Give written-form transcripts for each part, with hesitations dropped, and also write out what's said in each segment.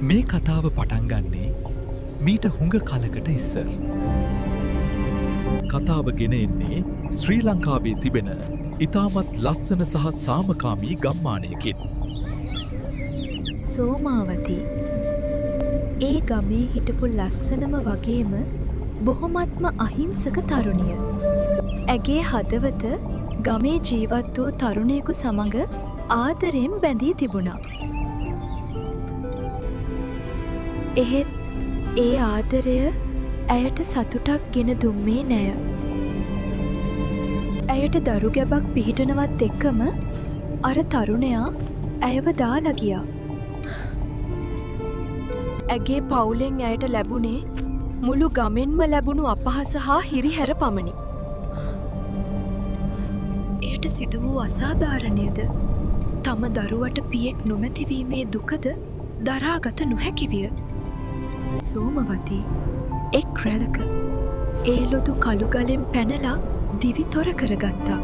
මේ කතාව පටන් ගන්නේ මීට හුඟ කලකට ඉස්සර. කතාව ගෙන එන්නේ ශ්‍රී ලංකාවේ තිබෙන ඉතාමත් ලස්සන සහ සාමකාමී ගම්මානයකින්. සෝමාවති ඒ ගමේ හිටපු ලස්සනම වගේම බොහොමත්ම අහිංසක තරුණිය. ඇගේ හදවත ගමේ ජීවත් වූ තරුණයෙකු සමඟ ආදරයෙන් බැඳී තිබුණා. එහෙත් ඒ ආදරය ඇයට සතුටක් ගෙන දුන්නේ නෑ. ඇයට දරු ගැබක් පිහිටනවත් එක්කම අර තරුණයා ඇයව දාලා ගියා. ඇගේ පවුලෙන් ඇයට ලැබුණේ මුළු ගමෙන්ම ලැබුණු අපහාස හා හිරිහැර පමණි. එයට සිදු වූ අසාධාරණයද තම දරුවට පියෙක් නොමැතිවීමේ දුකද දරාගත නොහැකි විය. සෝමවති එක් රැලක ඒලොදු කළුගලෙන් පැනලා දිවි තොර කරගත්තා.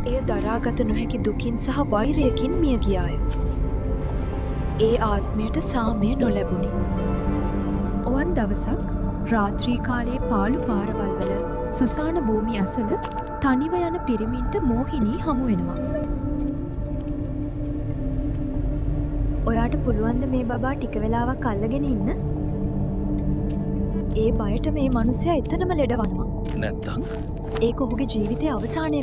එය දරාගත නොහැකි දුකින් සහ වෛරයකින් මිය ගියාය. ඒ ආත්මයට සාමය නොලැබුණි. ඔවන් දවසක් රාත්‍රී කාලයේ පාළු පාරවල්වල සුසාන භූමි අසල තනිව යන පිරිමින්ට මෝහිනී හමුවෙනවා. ඔයාට පුළුවන්ද මේ බබා ටික වෙලාවක් අල්ලගෙන ඉන්න? ඒ බයට මේ මනුස්සයා එතනම ලෙඩවනවා. නැත්තං ඒක ඔහුගේ ජීවිතයේ අවසානය